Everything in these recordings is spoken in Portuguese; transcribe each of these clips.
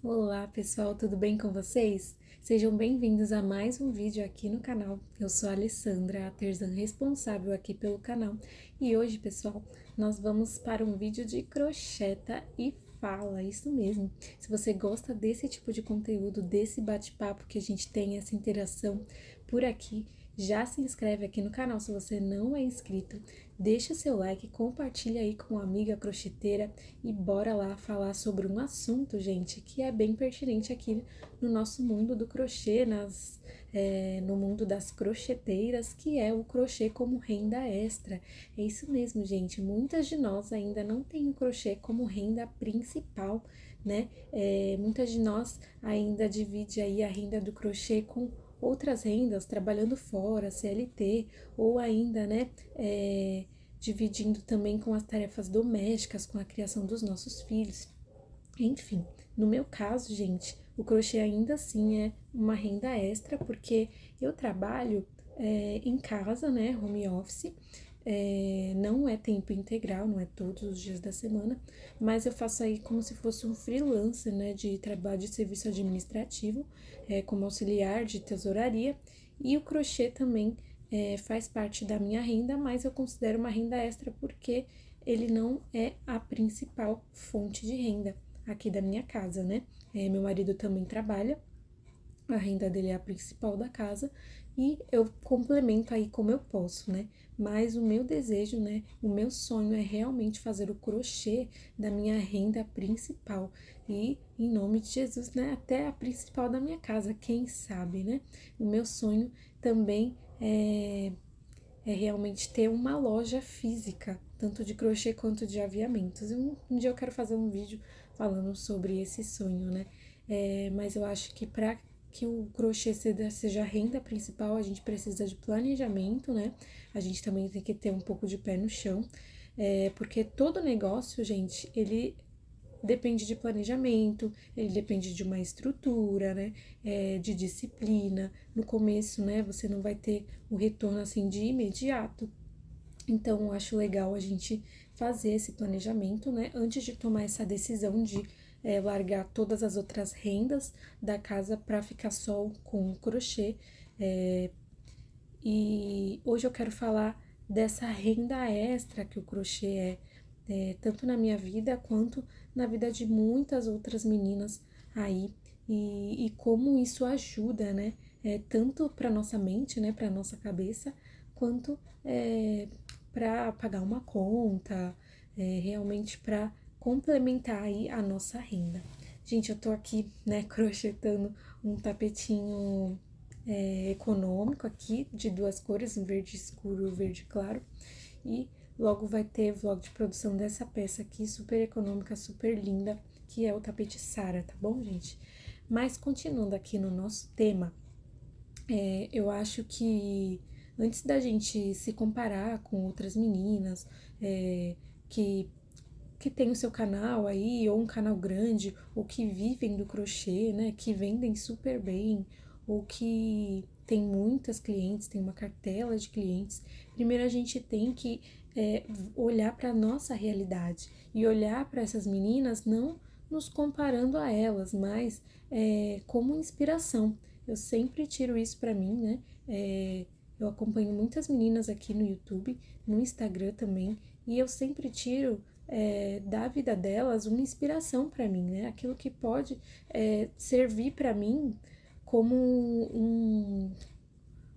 Olá pessoal, tudo bem com vocês? Sejam bem-vindos a mais um vídeo aqui no canal. Eu sou a Alessandra, a artesã responsável aqui pelo canal. E hoje, pessoal, nós vamos para um vídeo de crocheta e fala, isso mesmo. Se você gosta desse tipo de conteúdo, desse bate-papo que a gente tem, essa interação por aqui, já se inscreve aqui no canal se você não é inscrito, deixa seu like, compartilha aí com uma amiga crocheteira e bora lá falar sobre um assunto, gente, que é bem pertinente aqui no nosso mundo do crochê, no mundo das crocheteiras, que é o crochê como renda extra. É isso mesmo, gente, muitas de nós ainda não tem o crochê como renda principal, né? Muitas de nós ainda divide aí a renda do crochê com outras rendas, trabalhando fora, CLT, ou ainda, né, dividindo também com as tarefas domésticas, com a criação dos nossos filhos. Enfim, no meu caso, gente, o crochê ainda assim é uma renda extra, porque eu trabalho em casa, né, home office, não é tempo integral, não é todos os dias da semana, mas eu faço aí como se fosse um freelancer, né, de trabalho de serviço administrativo, como auxiliar de tesouraria, e o crochê também faz parte da minha renda, mas eu considero uma renda extra porque ele não é a principal fonte de renda aqui da minha casa, né? Meu marido também trabalha, a renda dele é a principal da casa e eu complemento aí como eu posso, né? Mas o meu desejo, né? O meu sonho é realmente fazer o crochê da minha renda principal e, em nome de Jesus, né? Até a principal da minha casa, quem sabe, né? O meu sonho também é realmente ter uma loja física, tanto de crochê quanto de aviamentos. Um dia eu quero fazer um vídeo falando sobre esse sonho, né? Mas eu acho que para que o crochê seja a renda principal, a gente precisa de planejamento, né? A gente também tem que ter um pouco de pé no chão, porque todo negócio, gente, ele depende de planejamento, ele depende de uma estrutura, né? De disciplina. No começo, né? Você não vai ter o retorno assim de imediato. Então, eu acho legal a gente fazer esse planejamento, né? Antes de tomar essa decisão de largar todas as outras rendas da casa para ficar só com o crochê. E hoje eu quero falar dessa renda extra que o crochê tanto na minha vida quanto na vida de muitas outras meninas aí, e como isso ajuda, né? Tanto para nossa mente, né? Para nossa cabeça, quanto para pagar uma conta, realmente para complementar aí a nossa renda. Gente, eu tô aqui, né, crochetando um tapetinho econômico aqui, de duas cores, um verde escuro e um verde claro. E logo vai ter vlog de produção dessa peça aqui, super econômica, super linda, que é o tapete Sara, tá bom, gente? Mas continuando aqui no nosso tema, eu acho que antes da gente se comparar com outras meninas que que tem o seu canal aí, ou um canal grande, ou que vivem do crochê, né? Que vendem super bem, ou que tem muitas clientes, tem uma cartela de clientes. Primeiro a gente tem que olhar para a nossa realidade e olhar para essas meninas não nos comparando a elas, mas como inspiração. Eu sempre tiro isso para mim, né? Eu acompanho muitas meninas aqui no YouTube, no Instagram também, e eu sempre tiro da vida delas uma inspiração para mim, né? Aquilo que pode servir para mim como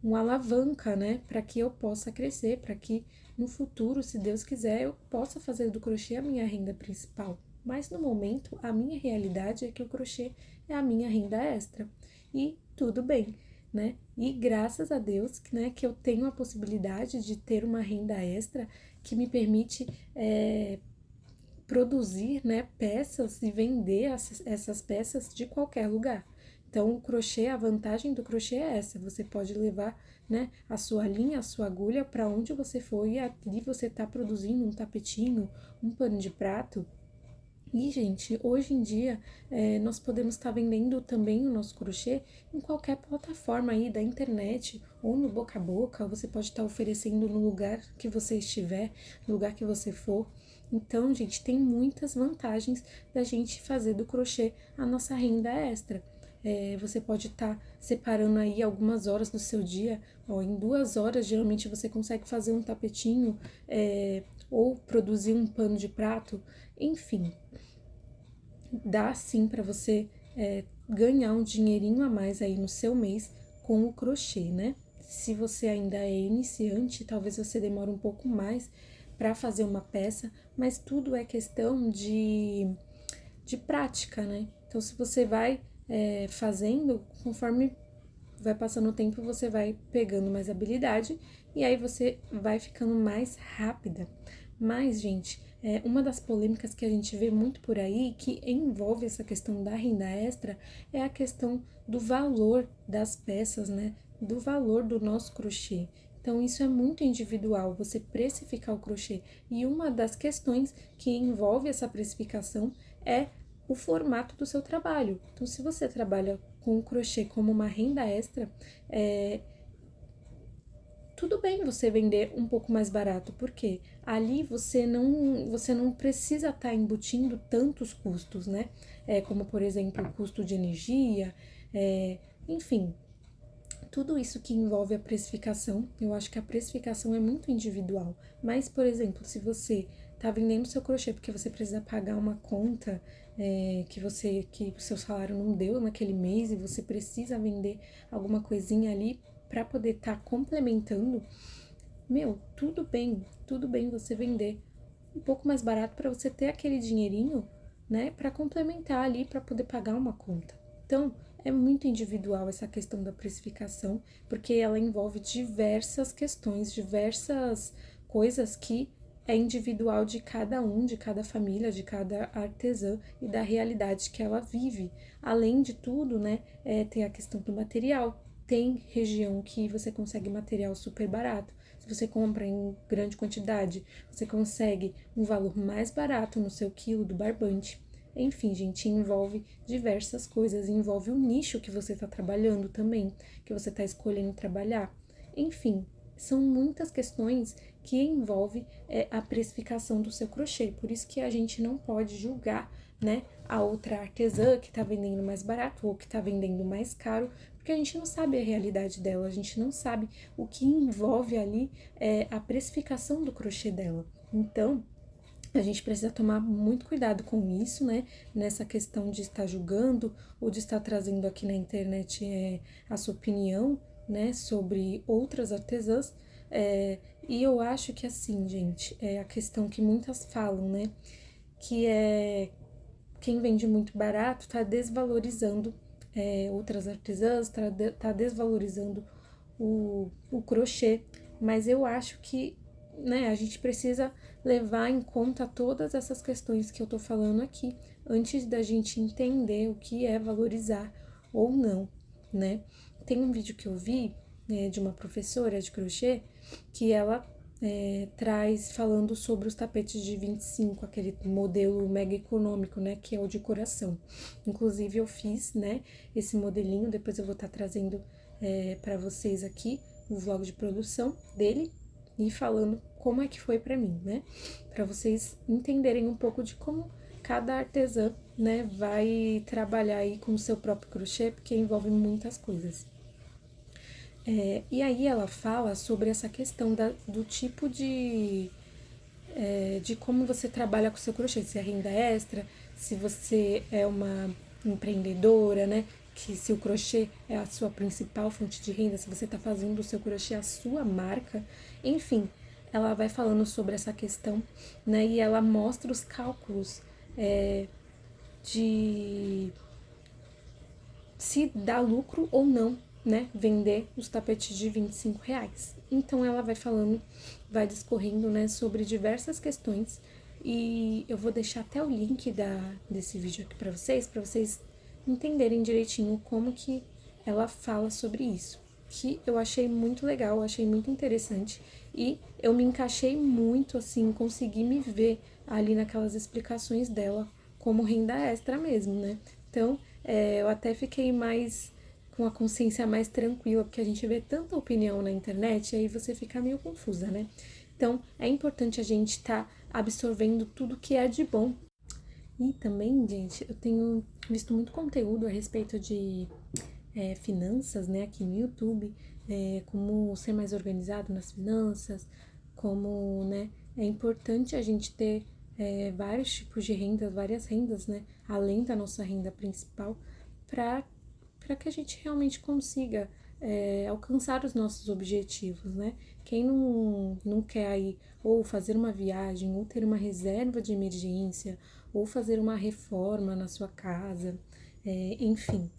uma alavanca, né? Para que eu possa crescer, para que no futuro, se Deus quiser, eu possa fazer do crochê a minha renda principal. Mas no momento, a minha realidade é que o crochê é a minha renda extra. E tudo bem, né? E graças a Deus, né, que eu tenho a possibilidade de ter uma renda extra que me permite produzir, né, peças e vender essas peças de qualquer lugar. Então, o crochê, a vantagem do crochê é essa: você pode levar, né, a sua linha, a sua agulha para onde você for e ali você está produzindo um tapetinho, um pano de prato, E, gente, hoje em dia, nós podemos estar vendendo também o nosso crochê em qualquer plataforma aí da internet ou no boca a boca. Você pode estar oferecendo no lugar que você estiver, no lugar que você for. Então, gente, tem muitas vantagens da gente fazer do crochê a nossa renda extra. Você pode estar separando aí algumas horas do seu dia, ó, em 2 horas, geralmente você consegue fazer um tapetinho, ou produzir um pano de prato, enfim, dá sim para você ganhar um dinheirinho a mais aí no seu mês com o crochê, né? Se você ainda é iniciante, talvez você demore um pouco mais para fazer uma peça, mas tudo é questão de prática, né? Então, se você vai fazendo, conforme vai passando o tempo, você vai pegando mais habilidade e aí você vai ficando mais rápida. Mas, gente, uma das polêmicas que a gente vê muito por aí, que envolve essa questão da renda extra, é a questão do valor das peças, né? Do valor do nosso crochê. Então, isso é muito individual, você precificar o crochê. E uma das questões que envolve essa precificação é o formato do seu trabalho. Então, se você trabalha com o crochê como uma renda extra, tudo bem você vender um pouco mais barato, porque ali você não precisa estar embutindo tantos custos, né? Como, por exemplo, o custo de energia, enfim, tudo isso que envolve a precificação. Eu acho que a precificação é muito individual. Mas, por exemplo, se você tá vendendo seu crochê porque você precisa pagar uma conta que o seu salário não deu naquele mês e você precisa vender alguma coisinha ali para poder estar complementando, meu, tudo bem você vender um pouco mais barato para você ter aquele dinheirinho, né, para complementar ali para poder pagar uma conta. Então, é muito individual essa questão da precificação, porque ela envolve diversas questões, diversas coisas que é individual de cada um, de cada família, de cada artesã e da realidade que ela vive. Além de tudo, né, tem a questão do material. Tem região que você consegue material super barato. Se você compra em grande quantidade, você consegue um valor mais barato no seu quilo do barbante. Enfim, gente, envolve diversas coisas, envolve o nicho que você está trabalhando também, que você está escolhendo trabalhar. Enfim, são muitas questões que envolvem a precificação do seu crochê. Por isso que a gente não pode julgar, né, a outra artesã que está vendendo mais barato ou que está vendendo mais caro, porque a gente não sabe a realidade dela, a gente não sabe o que envolve ali a precificação do crochê dela. Então, a gente precisa tomar muito cuidado com isso, né? Nessa questão de estar julgando ou de estar trazendo aqui na internet a sua opinião, né? Sobre outras artesãs. E eu acho que assim, gente, é a questão que muitas falam, né? Que é quem vende muito barato tá desvalorizando outras artesãs, tá desvalorizando o crochê. Mas eu acho que, né, a gente precisa levar em conta todas essas questões que eu tô falando aqui, antes da gente entender o que é valorizar ou não, né? Tem um vídeo que eu vi de uma professora de crochê que ela traz falando sobre os tapetes de 25, aquele modelo mega econômico, né, que é o de coração. Inclusive eu fiz, né, esse modelinho, depois eu vou estar trazendo para vocês aqui o vlog de produção dele e falando como é que foi para mim, né, para vocês entenderem um pouco de como cada artesã, né, vai trabalhar aí com o seu próprio crochê, porque envolve muitas coisas. E aí ela fala sobre essa questão do tipo de como você trabalha com o seu crochê, se é renda extra, se você é uma empreendedora, né? Que se o crochê é a sua principal fonte de renda, se você está fazendo o seu crochê a sua marca, enfim, ela vai falando sobre essa questão, né? E ela mostra os cálculos de se dá lucro ou não, né, vender os tapetes de R$ 25. Então ela vai falando, vai discorrendo, né, sobre diversas questões e eu vou deixar até o link desse vídeo aqui para vocês entenderem direitinho como que ela fala sobre isso, que eu achei muito legal, achei muito interessante e eu me encaixei muito, assim, consegui me ver ali naquelas explicações dela como renda extra mesmo, né? Então, eu até fiquei mais com a consciência mais tranquila, porque a gente vê tanta opinião na internet e aí você fica meio confusa, né? Então, é importante a gente estar absorvendo tudo que é de bom. E também, gente, eu tenho visto muito conteúdo a respeito de finanças, né, aqui no YouTube, como ser mais organizado nas finanças, como, né, é importante a gente ter vários tipos de rendas, várias rendas, né, além da nossa renda principal, para que a gente realmente consiga alcançar os nossos objetivos, né? Quem não quer aí ou fazer uma viagem, ou ter uma reserva de emergência, ou fazer uma reforma na sua casa, enfim,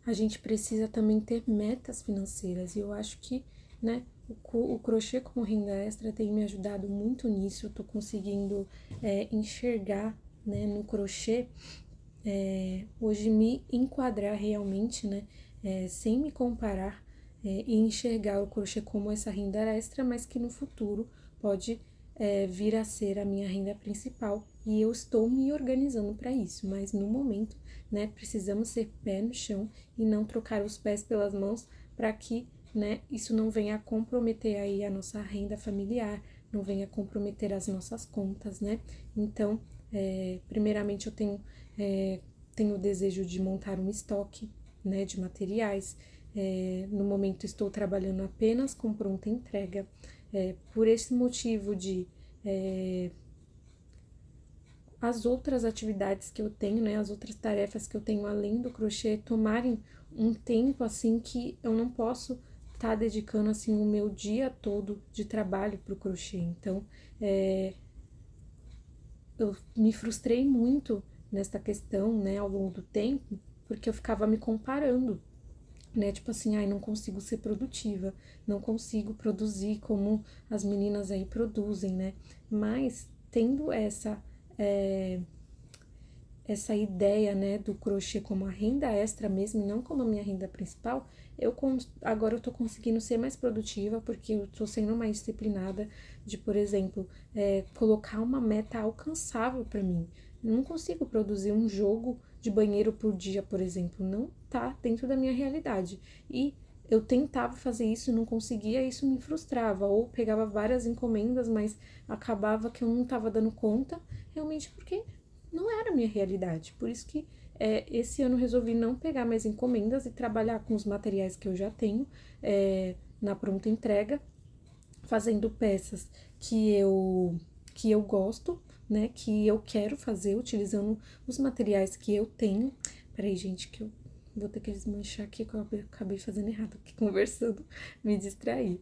a gente precisa também ter metas financeiras. E eu acho que, né, o crochê como renda extra tem me ajudado muito nisso. Eu tô conseguindo enxergar, né, no crochê, hoje me enquadrar realmente, né, sem me comparar, e enxergar o crochê como essa renda extra, mas que no futuro pode vir a ser a minha renda principal, e eu estou me organizando para isso, mas no momento, né, precisamos ser pé no chão e não trocar os pés pelas mãos para que, né, isso não venha a comprometer aí a nossa renda familiar, não venha a comprometer as nossas contas, né? Então, primeiramente eu tenho o desejo de montar um estoque, né, de materiais. No momento estou trabalhando apenas com pronta entrega. Por esse motivo de as outras atividades que eu tenho, né, as outras tarefas que eu tenho além do crochê tomarem um tempo assim que eu não posso estar dedicando assim o meu dia todo de trabalho para o crochê. Então, eu me frustrei muito nesta questão, né, ao longo do tempo, porque eu ficava me comparando, né? Tipo assim, ai, não consigo ser produtiva, não consigo produzir como as meninas aí produzem, né? Mas tendo essa ideia, né, do crochê como a renda extra mesmo, e não como a minha renda principal, agora eu tô conseguindo ser mais produtiva, porque eu tô sendo mais disciplinada de, por exemplo, colocar uma meta alcançável para mim. Eu não consigo produzir um jogo de banheiro por dia, por exemplo, não tá dentro da minha realidade. E eu tentava fazer isso e não conseguia, isso me frustrava, ou pegava várias encomendas, mas acabava que eu não tava dando conta, realmente porque não era a minha realidade. Por isso que esse ano resolvi não pegar mais encomendas e trabalhar com os materiais que eu já tenho na pronta entrega, fazendo peças que eu gosto, né? Que eu quero fazer, utilizando os materiais que eu tenho. Peraí, gente, que eu vou ter que desmanchar aqui, que eu acabei fazendo errado aqui, conversando, me distraí.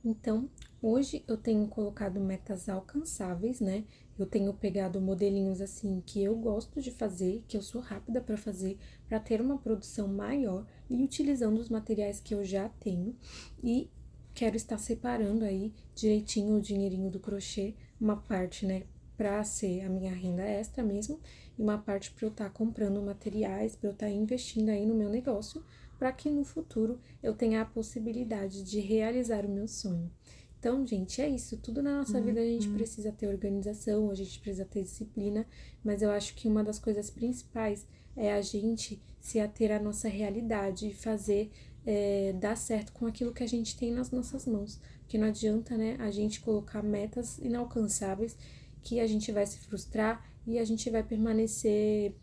Então, hoje eu tenho colocado metas alcançáveis, né? Eu tenho pegado modelinhos assim que eu gosto de fazer, que eu sou rápida para fazer, para ter uma produção maior e utilizando os materiais que eu já tenho. E quero estar separando aí direitinho o dinheirinho do crochê, uma parte, né, para ser a minha renda extra mesmo, e uma parte para eu estar comprando materiais, para eu estar investindo aí no meu negócio, para que no futuro eu tenha a possibilidade de realizar o meu sonho. Então, gente, é isso. Tudo na nossa vida a gente precisa ter organização, a gente precisa ter disciplina, mas eu acho que uma das coisas principais é a gente se ater à nossa realidade e fazer dar certo com aquilo que a gente tem nas nossas mãos. Porque não adianta, né, a gente colocar metas inalcançáveis que a gente vai se frustrar e a gente vai permanecer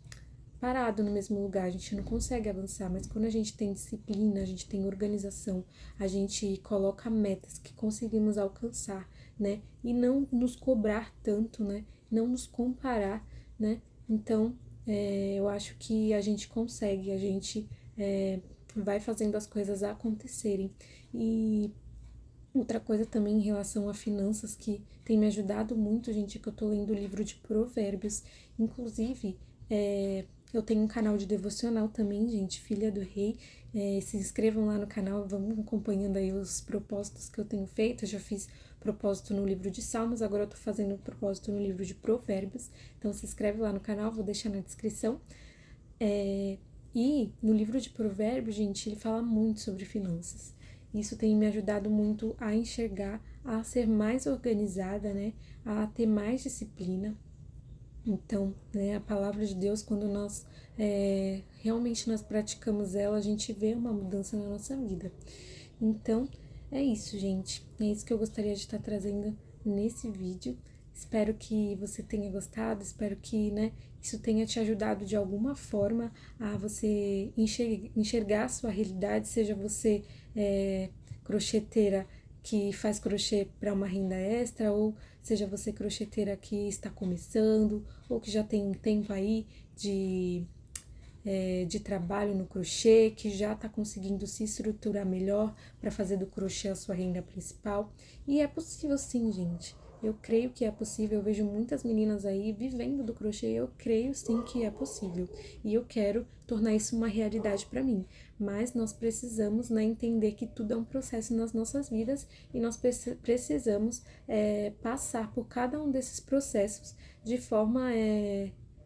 parado no mesmo lugar, a gente não consegue avançar, mas quando a gente tem disciplina, a gente tem organização, a gente coloca metas que conseguimos alcançar, né? E não nos cobrar tanto, né? Não nos comparar, né? Então, eu acho que a gente consegue, a gente vai fazendo as coisas acontecerem. E outra coisa também em relação a finanças que tem me ajudado muito, gente, é que eu tô lendo o livro de Provérbios. Inclusive, eu tenho um canal de devocional também, gente, Filha do Rei. Se inscrevam lá no canal, vamos acompanhando aí os propósitos que eu tenho feito. Eu já fiz propósito no livro de Salmos, agora eu tô fazendo propósito no livro de Provérbios. Então se inscreve lá no canal, vou deixar na descrição. E no livro de Provérbios, gente, ele fala muito sobre finanças. Isso tem me ajudado muito a enxergar, a ser mais organizada, né? A ter mais disciplina. Então, né, a palavra de Deus, quando nós realmente nós praticamos ela, a gente vê uma mudança na nossa vida. Então, é isso, gente. É isso que eu gostaria de estar trazendo nesse vídeo. Espero que você tenha gostado, espero que, né, isso tenha te ajudado de alguma forma a você enxergar a sua realidade, seja você crocheteira que faz crochê para uma renda extra, ou seja você crocheteira que está começando, ou que já tem um tempo aí de trabalho no crochê, que já está conseguindo se estruturar melhor para fazer do crochê a sua renda principal. E é possível sim, gente. Eu creio que é possível, eu vejo muitas meninas aí vivendo do crochê, eu creio sim que é possível. E eu quero tornar isso uma realidade para mim. Mas nós precisamos, né, entender que tudo é um processo nas nossas vidas e nós precisamos passar por cada um desses processos de forma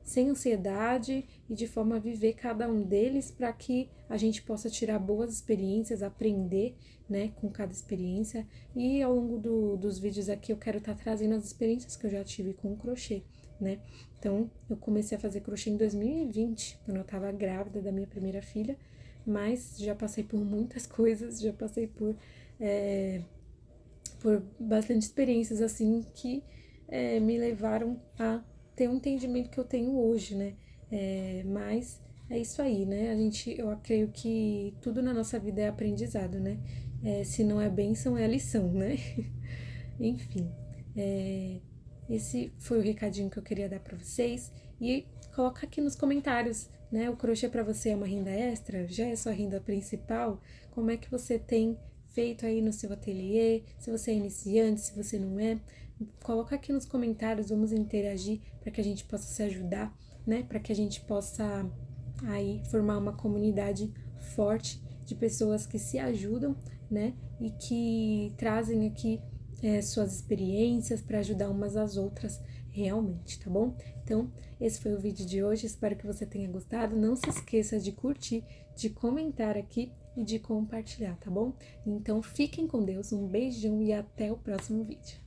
sem ansiedade e de forma a viver cada um deles para que a gente possa tirar boas experiências, aprender, né, com cada experiência. E ao longo dos vídeos aqui eu quero estar trazendo as experiências que eu já tive com o crochê, né? Então, eu comecei a fazer crochê em 2020, quando eu estava grávida da minha primeira filha, mas já passei por muitas coisas, já passei por bastante experiências assim que me levaram a ter um entendimento que eu tenho hoje, né? Mas é isso aí, né? Eu creio que tudo na nossa vida é aprendizado, né? Se não é bênção, é lição, né? Enfim, esse foi o recadinho que eu queria dar para vocês. E coloca aqui nos comentários, né? O crochê para você é uma renda extra? Já é sua renda principal? Como é que você tem feito aí no seu ateliê? Se você é iniciante, se você não é, coloca aqui nos comentários, vamos interagir para que a gente possa se ajudar, né? Para que a gente possa aí formar uma comunidade forte de pessoas que se ajudam, né? E que trazem aqui suas experiências para ajudar umas às outras realmente, tá bom? Então, esse foi o vídeo de hoje, espero que você tenha gostado. Não se esqueça de curtir, de comentar aqui e de compartilhar, tá bom? Então, fiquem com Deus, um beijão e até o próximo vídeo.